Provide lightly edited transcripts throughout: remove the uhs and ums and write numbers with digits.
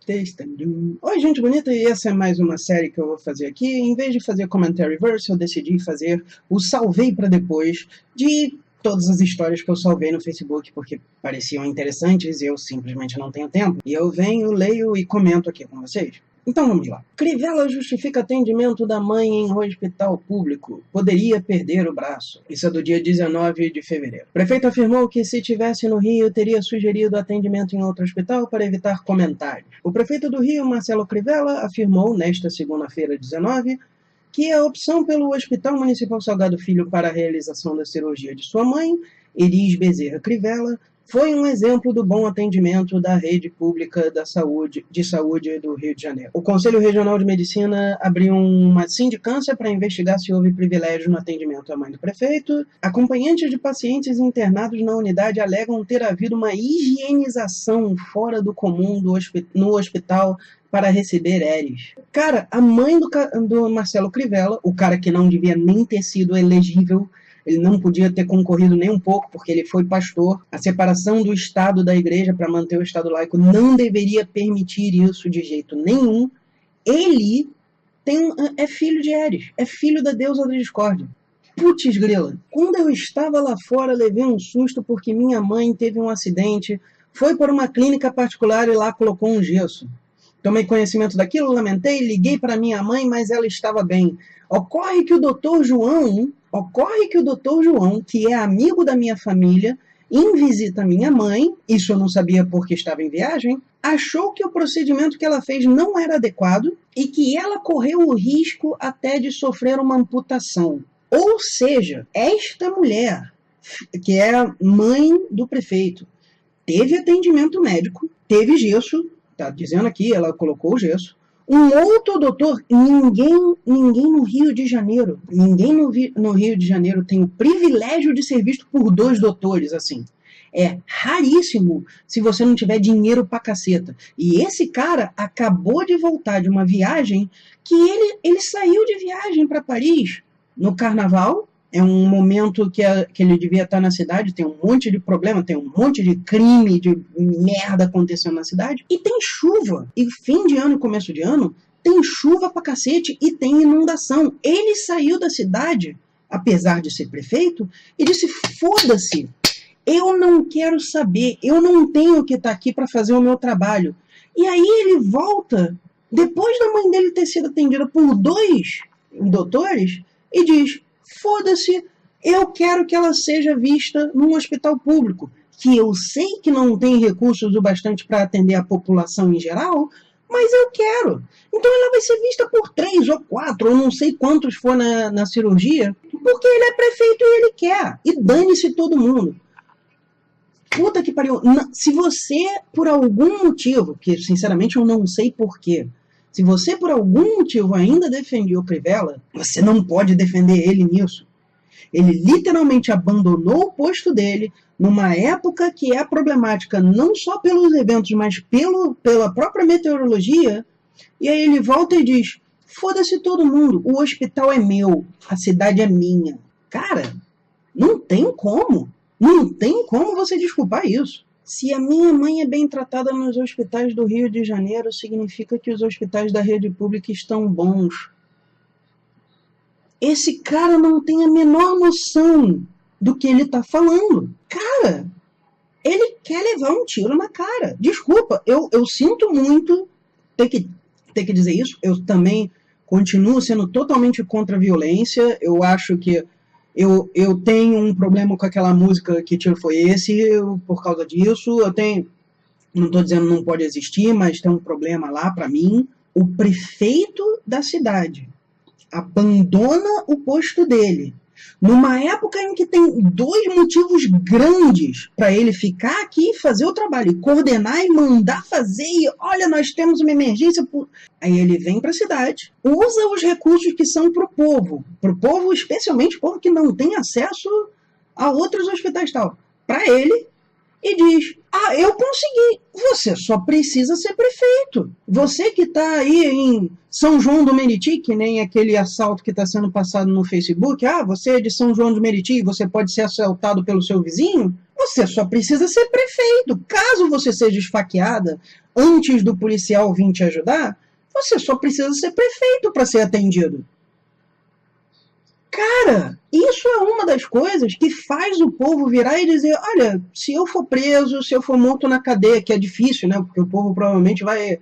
Testando. Oi, gente bonita, e essa é mais uma série que eu vou fazer aqui. Em vez de fazer Commentary Verse, eu decidi fazer o salvei para depois de todas as histórias que eu salvei no Facebook, porque pareciam interessantes e eu simplesmente não tenho tempo. E eu venho, leio e comento aqui com vocês. Então vamos lá. Crivella justifica atendimento da mãe em hospital público. Poderia perder o braço. Isso é do dia 19 de fevereiro. O prefeito afirmou que se estivesse no Rio, teria sugerido atendimento em outro hospital para evitar comentários. O prefeito do Rio, Marcelo Crivella, afirmou nesta segunda-feira 19 que a opção pelo Hospital Municipal Salgado Filho para a realização da cirurgia de sua mãe, Elis Bezerra Crivella, foi um exemplo do bom atendimento da rede pública de saúde do Rio de Janeiro. O Conselho Regional de Medicina abriu uma sindicância para investigar se houve privilégio no atendimento à mãe do prefeito. Acompanhantes de pacientes internados na unidade alegam ter havido uma higienização fora do comum no hospital para receber Eris. Cara, a mãe do Marcelo Crivella, o cara que não devia nem ter sido elegível, ele não podia ter concorrido nem um pouco, porque ele foi pastor. A separação do Estado da Igreja para manter o Estado laico não deveria permitir isso de jeito nenhum. Ele é filho de Eris, é filho da deusa da discórdia. Putz grila, quando eu estava lá fora, levei um susto porque minha mãe teve um acidente, foi para uma clínica particular e lá colocou um gesso. Tomei conhecimento daquilo, lamentei, liguei para minha mãe, mas ela estava bem. Ocorre que o Dr. João, que é amigo da minha família, em visita à minha mãe, isso eu não sabia porque estava em viagem, achou que o procedimento que ela fez não era adequado e que ela correu o risco até de sofrer uma amputação. Ou seja, esta mulher, que é a mãe do prefeito, teve atendimento médico, teve gesso, tá dizendo aqui, ela colocou o gesso. Um outro doutor, ninguém no Rio de Janeiro, no Rio de Janeiro tem o privilégio de ser visto por dois doutores, assim. É raríssimo se você não tiver dinheiro pra caceta. E esse cara acabou de voltar de uma viagem que ele saiu de viagem para Paris no carnaval. É um momento que ele devia estar na cidade, tem um monte de problema, tem um monte de crime, de merda acontecendo na cidade, e tem chuva. E fim de ano e começo de ano, tem chuva pra cacete e tem inundação. Ele saiu da cidade, apesar de ser prefeito, e disse, foda-se, eu não quero saber, eu não tenho que estar aqui para fazer o meu trabalho. E aí ele volta, depois da mãe dele ter sido atendida por dois doutores, e diz, foda-se, eu quero que ela seja vista num hospital público, que eu sei que não tem recursos o bastante para atender a população em geral, mas eu quero. Então ela vai ser vista por 3 ou 4, ou não sei quantos for na cirurgia, porque ele é prefeito e ele quer. E dane-se todo mundo. Puta que pariu. Se você, por algum motivo, que sinceramente eu não sei porquê, se você, por algum motivo, ainda defendia o Crivella, você não pode defender ele nisso. Ele literalmente abandonou o posto dele numa época que é problemática não só pelos eventos, mas pela própria meteorologia. E aí ele volta e diz, foda-se todo mundo, o hospital é meu, a cidade é minha. Cara, não tem como. Não tem como você desculpar isso. Se a minha mãe é bem tratada nos hospitais do Rio de Janeiro, significa que os hospitais da rede pública estão bons. Esse cara não tem a menor noção do que ele está falando. Cara, ele quer levar um tiro na cara. Desculpa, eu sinto muito ter que dizer isso. Eu também continuo sendo totalmente contra a violência. Eu acho que eu tenho um problema com aquela música Que Tiro Foi Esse, por causa disso. Não estou dizendo que não pode existir, mas tem um problema lá para mim. O prefeito da cidade abandona o posto dele, numa época em que tem 2 motivos grandes para ele ficar aqui e fazer o trabalho, e coordenar e mandar fazer, e olha, nós temos uma emergência. Aí ele vem para a cidade, usa os recursos que são pro povo, especialmente o povo que não tem acesso a outros hospitais tal, para ele, e diz, Ah, eu consegui. Você só precisa ser prefeito. Você que está aí em São João do Meriti, que nem aquele assalto que está sendo passado no Facebook. Ah, você é de São João do Meriti e você pode ser assaltado pelo seu vizinho. Você só precisa ser prefeito. Caso você seja esfaqueada antes do policial vir te ajudar, você só precisa ser prefeito para ser atendido. Cara, isso é uma das coisas que faz o povo virar e dizer, olha, se eu for preso, se eu for morto na cadeia, que é difícil, né? Porque o povo provavelmente vai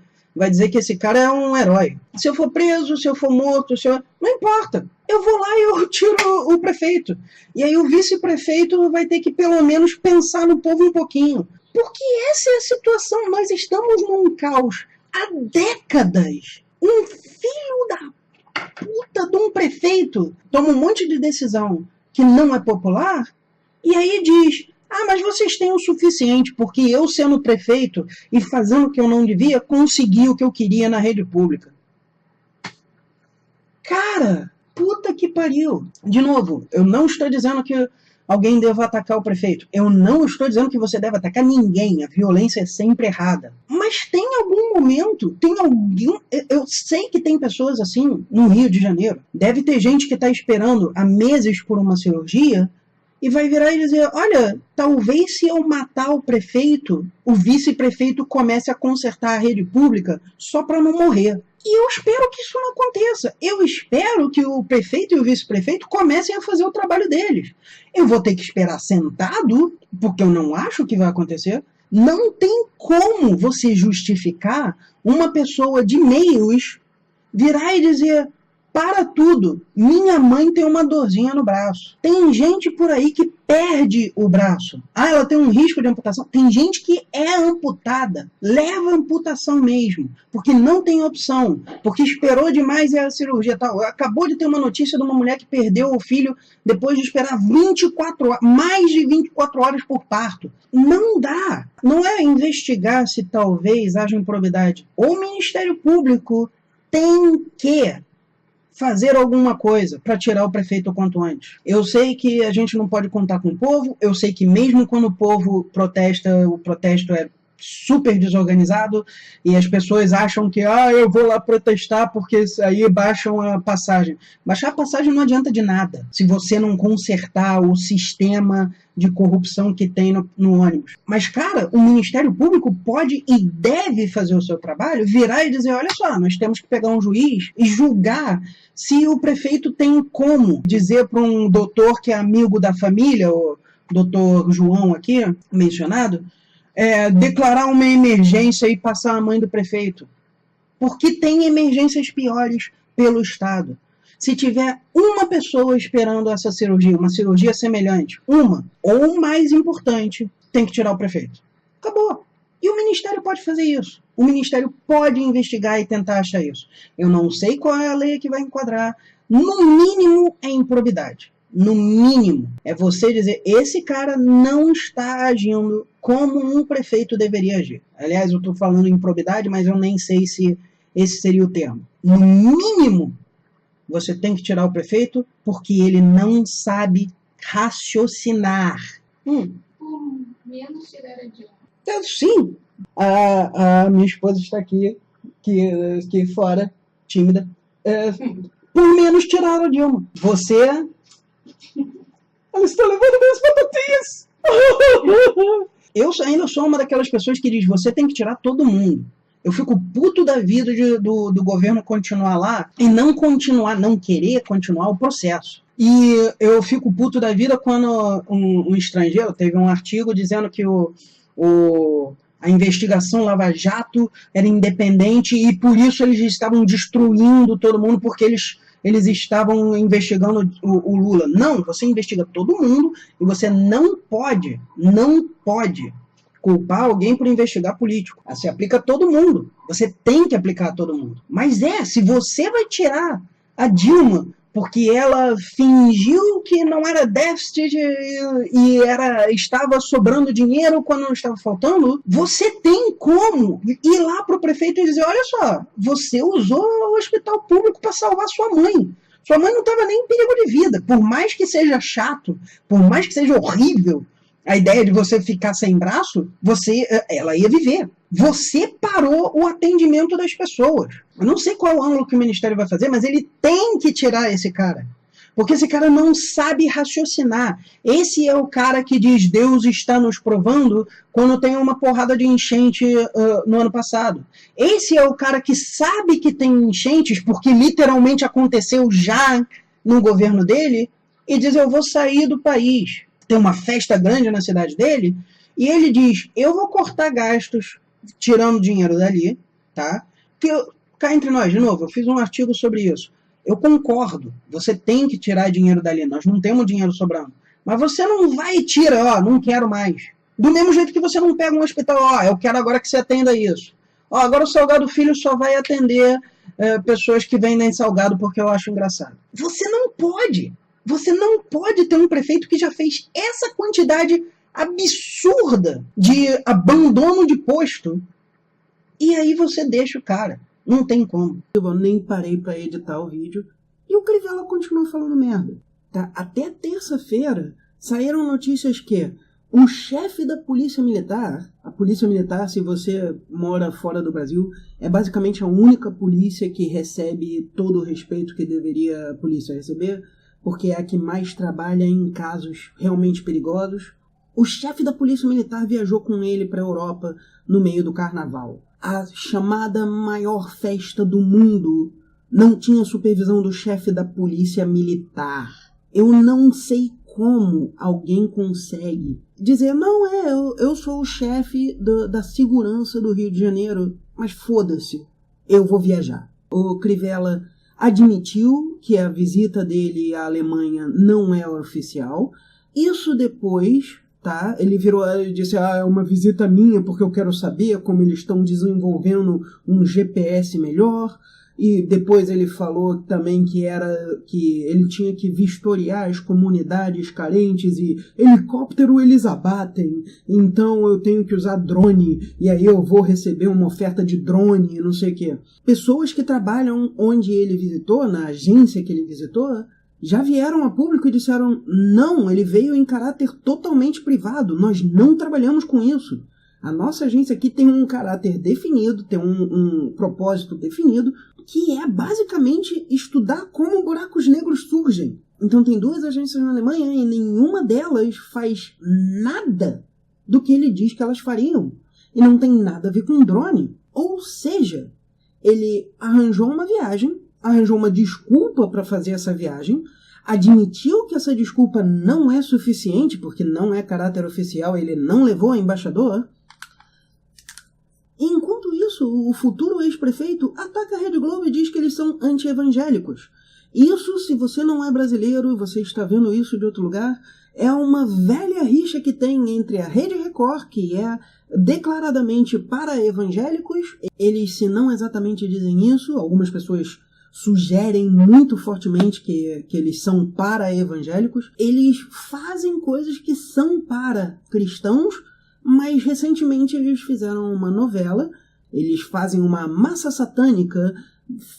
dizer que esse cara é um herói. Se eu for preso, se eu for morto, não importa. Eu vou lá e eu tiro o prefeito. E aí o vice-prefeito vai ter que pelo menos pensar no povo um pouquinho. Porque essa é a situação. Nós estamos num caos há décadas. Um filho da puta de um prefeito toma um monte de decisão que não é popular e aí diz, ah, mas vocês têm o suficiente, porque eu sendo prefeito e fazendo o que eu não devia, consegui o que eu queria na rede pública. Cara, puta que pariu. De novo, eu não estou dizendo que alguém deva atacar o prefeito. Eu não estou dizendo que você deve atacar ninguém. A violência é sempre errada. Mas tem algum momento, eu sei que tem pessoas assim no Rio de Janeiro. Deve ter gente que está esperando há meses por uma cirurgia e vai virar e dizer, olha, talvez se eu matar o prefeito, o vice-prefeito comece a consertar a rede pública só para não morrer. E eu espero que isso não aconteça. Eu espero que o prefeito e o vice-prefeito comecem a fazer o trabalho deles. Eu vou ter que esperar sentado, porque eu não acho que vai acontecer. Não tem como você justificar uma pessoa de meios virar e dizer, para tudo, minha mãe tem uma dorzinha no braço. Tem gente por aí que perde o braço. Ah, ela tem um risco de amputação. Tem gente que é amputada, leva amputação mesmo, porque não tem opção, porque esperou demais a cirurgia. Tal. Acabou de ter uma notícia de uma mulher que perdeu o filho depois de esperar 24 horas, mais de 24 horas por parto. Não dá. Não é investigar se talvez haja improbidade. O Ministério Público tem que fazer alguma coisa para tirar o prefeito o quanto antes. Eu sei que a gente não pode contar com o povo, eu sei que mesmo quando o povo protesta, o protesto é super desorganizado e as pessoas acham que eu vou lá protestar porque aí baixam a passagem. Baixar a passagem não adianta de nada se você não consertar o sistema de corrupção que tem no ônibus. Mas, cara, o Ministério Público pode e deve fazer o seu trabalho, virar e dizer, olha só, nós temos que pegar um juiz e julgar se o prefeito tem como dizer para um doutor que é amigo da família, o doutor João aqui, mencionado, declarar uma emergência e passar a mãe do prefeito. Porque tem emergências piores pelo Estado. Se tiver uma pessoa esperando essa cirurgia, uma cirurgia semelhante, uma, ou mais importante, tem que tirar o prefeito. Acabou. E o Ministério pode fazer isso. O Ministério pode investigar e tentar achar isso. Eu não sei qual é a lei que vai enquadrar. No mínimo, é improbidade. No mínimo, é você dizer, esse cara não está agindo como um prefeito deveria agir. Aliás, eu estou falando improbidade, mas eu nem sei se esse seria o termo. No mínimo, você tem que tirar o prefeito porque ele não sabe raciocinar. Menos tirar a Dilma. Sim, a minha esposa está aqui fora, tímida. Por menos tirar a Dilma. Você... Ela está levando minhas batatinhas! Eu ainda sou uma daquelas pessoas que diz, você tem que tirar todo mundo. Eu fico puto da vida do governo continuar lá e não querer continuar o processo. E eu fico puto da vida quando um estrangeiro, teve um artigo dizendo que a investigação Lava Jato era independente e por isso eles estavam destruindo todo mundo, porque eles estavam investigando o Lula. Não, você investiga todo mundo e você não pode culpar alguém por investigar político. Se aplica a todo mundo. Você tem que aplicar a todo mundo. Mas se você vai tirar a Dilma porque ela fingiu que não era déficit e estava sobrando dinheiro quando não estava faltando, você tem como ir lá para o prefeito e dizer, olha só, você usou o hospital público para salvar sua mãe. Sua mãe não estava nem em perigo de vida. Por mais que seja chato, por mais que seja horrível, A ideia de você ficar sem braço, ela ia viver. Você parou o atendimento das pessoas. Eu não sei qual ângulo que o Ministério vai fazer, mas ele tem que tirar esse cara. Porque esse cara não sabe raciocinar. Esse é o cara que diz Deus está nos provando quando tem uma porrada de enchente no ano passado. Esse é o cara que sabe que tem enchentes, porque literalmente aconteceu já no governo dele, e diz eu vou sair do país. Tem uma festa grande na cidade dele, e ele diz, eu vou cortar gastos tirando dinheiro dali, tá? Cá entre nós, de novo, eu fiz um artigo sobre isso. Eu concordo, você tem que tirar dinheiro dali, nós não temos dinheiro sobrando. Mas você não vai e tira, não quero mais. Do mesmo jeito que você não pega um hospital, eu quero agora que você atenda isso. Agora o Salgado Filho só vai atender pessoas que vendem salgado porque eu acho engraçado. Você não pode ter um prefeito que já fez essa quantidade absurda de abandono de posto e aí você deixa o cara. Não tem como. Eu nem parei para editar o vídeo e o Crivella continua falando merda. Tá? Até terça-feira saíram notícias que o chefe da Polícia Militar, a Polícia Militar, se você mora fora do Brasil, é basicamente a única polícia que recebe todo o respeito que deveria a polícia receber, porque é a que mais trabalha em casos realmente perigosos. O chefe da Polícia Militar viajou com ele para a Europa no meio do carnaval. A chamada maior festa do mundo não tinha supervisão do chefe da Polícia Militar. Eu não sei como alguém consegue dizer, não, eu sou o chefe da segurança do Rio de Janeiro, mas foda-se, eu vou viajar. O Crivella admitiu que a visita dele à Alemanha não é oficial. Isso depois, tá? Ele virou e disse, é uma visita minha porque eu quero saber como eles estão desenvolvendo um GPS melhor. E depois ele falou também que ele tinha que vistoriar as comunidades carentes e helicóptero eles abatem, então eu tenho que usar drone e aí eu vou receber uma oferta de drone e não sei o quê. Pessoas que trabalham onde ele visitou, na agência que ele visitou, já vieram a público e disseram, não, ele veio em caráter totalmente privado, nós não trabalhamos com isso. A nossa agência aqui tem um caráter definido, tem um propósito definido, que é basicamente estudar como buracos negros surgem. Então tem 2 agências na Alemanha e nenhuma delas faz nada do que ele diz que elas fariam. E não tem nada a ver com drone. Ou seja, ele arranjou uma viagem, arranjou uma desculpa para fazer essa viagem, admitiu que essa desculpa não é suficiente, porque não é caráter oficial, ele não levou a embaixador. Enquanto isso, o futuro ex-prefeito ataca a Rede Globo e diz que eles são anti-evangélicos. Isso, se você não é brasileiro, você está vendo isso de outro lugar, é uma velha rixa que tem entre a Rede Record, que é declaradamente para evangélicos. Eles, se não exatamente dizem isso, algumas pessoas sugerem muito fortemente que eles são para evangélicos. Eles fazem coisas que são para cristãos, mas recentemente eles fizeram uma novela, eles fazem uma massa satânica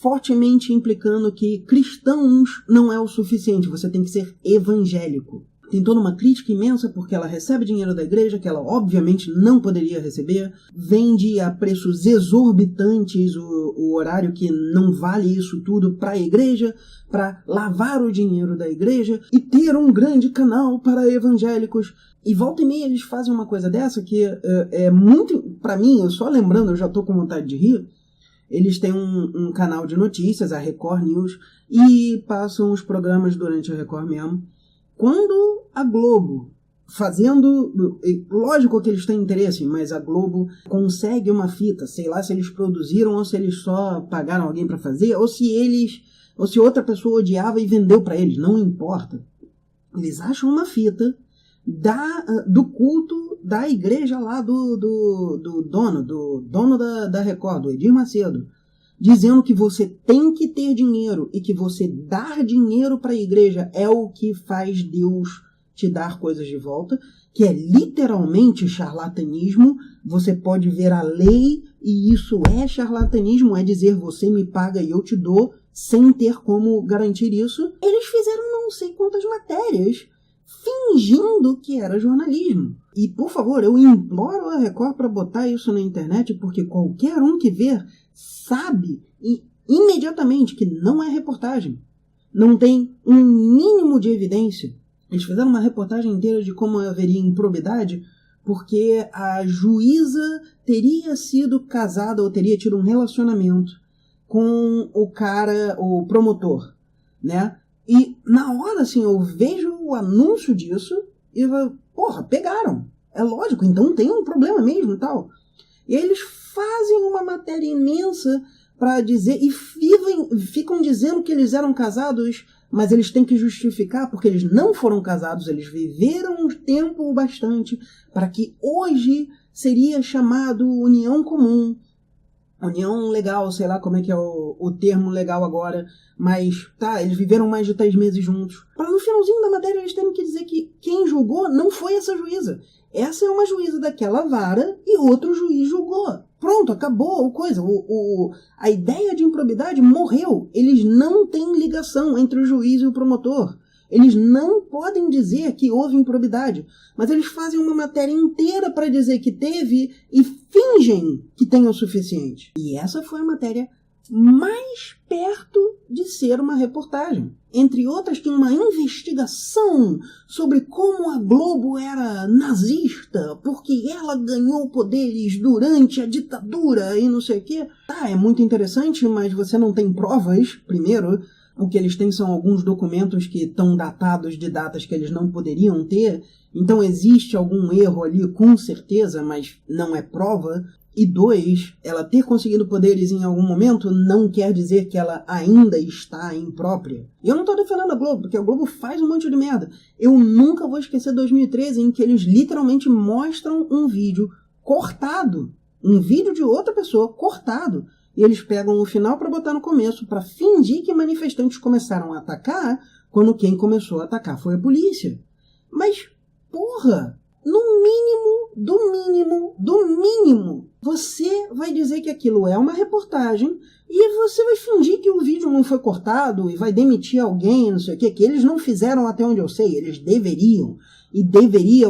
fortemente implicando que cristãos não é o suficiente, você tem que ser evangélico. Tem toda uma crítica imensa porque ela recebe dinheiro da igreja, que ela obviamente não poderia receber, vende a preços exorbitantes o horário que não vale isso tudo para a igreja, para lavar o dinheiro da igreja e ter um grande canal para evangélicos. E volta e meia eles fazem uma coisa dessa que é muito, para mim, eu só lembrando, eu já estou com vontade de rir. Eles têm um canal de notícias, a Record News, e passam os programas durante a Record mesmo. Quando a Globo, lógico que eles têm interesse, mas a Globo consegue uma fita, sei lá se eles produziram ou se eles só pagaram alguém para fazer, ou se outra pessoa odiava e vendeu para eles, não importa. Eles acham uma fita do culto da igreja lá do dono da Record, do Edir Macedo, dizendo que você tem que ter dinheiro e que você dar dinheiro para a igreja é o que faz Deus te dar coisas de volta, que é literalmente charlatanismo. Você pode ver a lei e isso é charlatanismo, é dizer você me paga e eu te dou sem ter como garantir isso. Eles fizeram não sei quantas matérias fingindo que era jornalismo. E, por favor, eu imploro a Record para botar isso na internet, porque qualquer um que ver sabe imediatamente que não é reportagem. Não tem um mínimo de evidência. Eles fizeram uma reportagem inteira de como haveria improbidade, porque a juíza teria sido casada ou teria tido um relacionamento com o cara, o promotor, né? E na hora, assim, eu vejo o anúncio disso e eu, porra, pegaram. É lógico, então tem um problema mesmo e tal. E aí eles fazem uma matéria imensa para dizer, e ficam dizendo que eles eram casados, mas eles têm que justificar porque eles não foram casados, eles viveram um tempo bastante para que hoje seria chamado união comum, união legal, sei lá como é que é o termo legal agora, mas tá, eles viveram mais de 3 meses juntos. Para no finalzinho da matéria eles terem que dizer que quem julgou não foi essa juíza. Essa é uma juíza daquela vara e outro juiz julgou. Pronto, acabou a coisa. A ideia de improbidade morreu. Eles não têm ligação entre o juiz e o promotor. Eles não podem dizer que houve improbidade, mas eles fazem uma matéria inteira para dizer que teve e fingem que tem o suficiente. E essa foi a matéria mais perto de ser uma reportagem. Entre outras, tinha uma investigação sobre como a Globo era nazista, porque ela ganhou poderes durante a ditadura e não sei o quê. Tá, é muito interessante, mas você não tem provas, primeiro. O que eles têm são alguns documentos que estão datados de datas que eles não poderiam ter. Então existe algum erro ali, com certeza, mas não é prova. E 2, ela ter conseguido poderes em algum momento não quer dizer que ela ainda está imprópria. E eu não estou defendendo a Globo, porque a Globo faz um monte de merda. Eu nunca vou esquecer 2013, em que eles literalmente mostram um vídeo cortado. Um vídeo de outra pessoa cortado. E eles pegam o final para botar no começo, para fingir que manifestantes começaram a atacar, quando quem começou a atacar foi a polícia. Mas, porra, no mínimo, você vai dizer que aquilo é uma reportagem e você vai fingir que o vídeo não foi cortado e vai demitir alguém, não sei o quê, que eles não fizeram até onde eu sei, eles deveriam. E deveria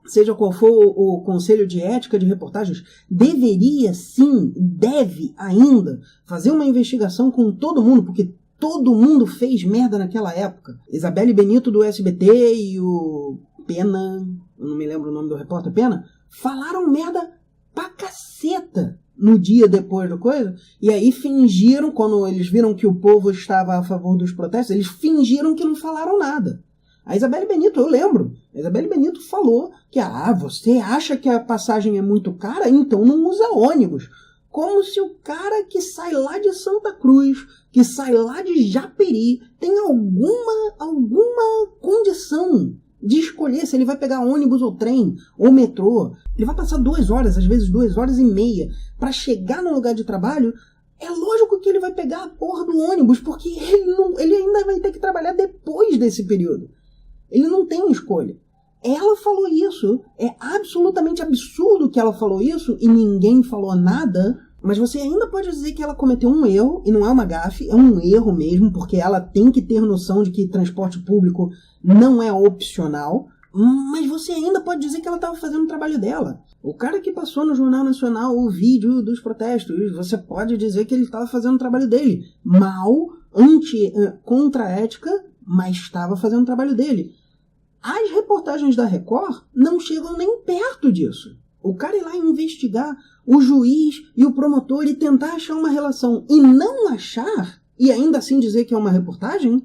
seja qual for o Conselho de Ética de Reportagens, deveria sim, deve ainda, fazer uma investigação com todo mundo, porque todo mundo fez merda naquela época. Isabelle Benito do SBT e o Pena, eu não me lembro o nome do repórter, Pena, falaram merda pra caceta no dia depois da coisa, e aí fingiram, quando eles viram que o povo estava a favor dos protestos, eles fingiram que não falaram nada. A Isabelle Benito, eu lembro, a Isabelle Benito falou que, você acha que a passagem é muito cara? Então não usa ônibus. Como se o cara que sai lá de Santa Cruz, que sai lá de Japeri, tem alguma condição de escolher se ele vai pegar ônibus ou trem, ou metrô. Ele vai passar 2 horas, às vezes 2 horas e meia, para chegar no lugar de trabalho. É lógico que ele vai pegar a porra do ônibus, porque ele ainda vai ter que trabalhar depois desse período. Ele não tem escolha. Ela falou isso. É absolutamente absurdo que ela falou isso e ninguém falou nada. Mas você ainda pode dizer que ela cometeu um erro, e não é uma gafe, é um erro mesmo, porque ela tem que ter noção de que transporte público não é opcional. Mas você ainda pode dizer que ela estava fazendo o trabalho dela. O cara que passou no Jornal Nacional o vídeo dos protestos, você pode dizer que ele estava fazendo o trabalho dele. Mal, contra a ética, mas estava fazendo o trabalho dele. As reportagens da Record não chegam nem perto disso. O cara ir lá investigar o juiz e o promotor e tentar achar uma relação e não achar, e ainda assim dizer que é uma reportagem,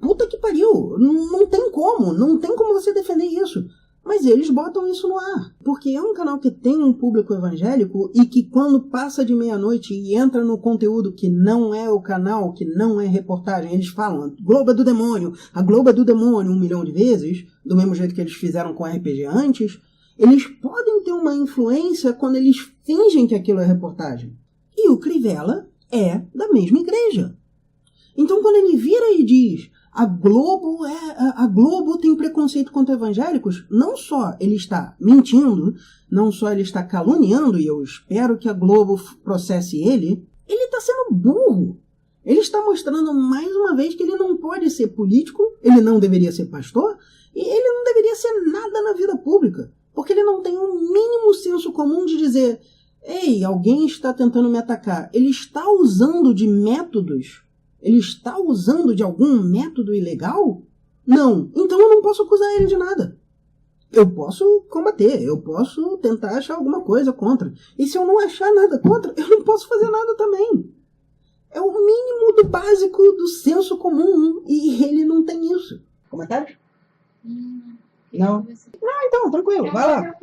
puta que pariu, não tem como você defender isso. Mas eles botam isso no ar, porque é um canal que tem um público evangélico e que quando passa de meia-noite e entra no conteúdo que não é o canal, que não é reportagem, eles falam, a Globo é do demônio, 1 milhão de vezes, do mesmo jeito que eles fizeram com RPG antes, eles podem ter uma influência quando eles fingem que aquilo é reportagem. E o Crivella é da mesma igreja. Então quando ele vira e diz... A Globo tem preconceito contra evangélicos, não só ele está mentindo, não só ele está caluniando, e eu espero que a Globo processe ele está sendo burro. Ele está mostrando mais uma vez que ele não pode ser político, ele não deveria ser pastor, e ele não deveria ser nada na vida pública, porque ele não tem um mínimo senso comum de dizer: ei, alguém está tentando me atacar. Ele está usando de métodos? Ele está usando de algum método ilegal? Não. Então eu não posso acusar ele de nada. Eu posso combater, eu posso tentar achar alguma coisa contra. E se eu não achar nada contra, eu não posso fazer nada também. É o mínimo do básico do senso comum, e ele não tem isso. Comentários? Não? Ah, então, tranquilo, vai lá.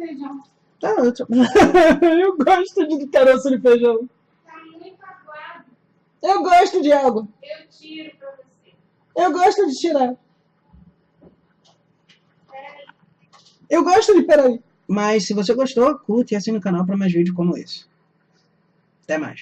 Tá, eu gosto de caroço de feijão. Tá muito aguado. Eu gosto de água. Eu tiro pra você. Eu gosto de tirar. Peraí. Eu gosto de peraí. Mas se você gostou, curte e assine o canal para mais vídeos como esse. Até mais.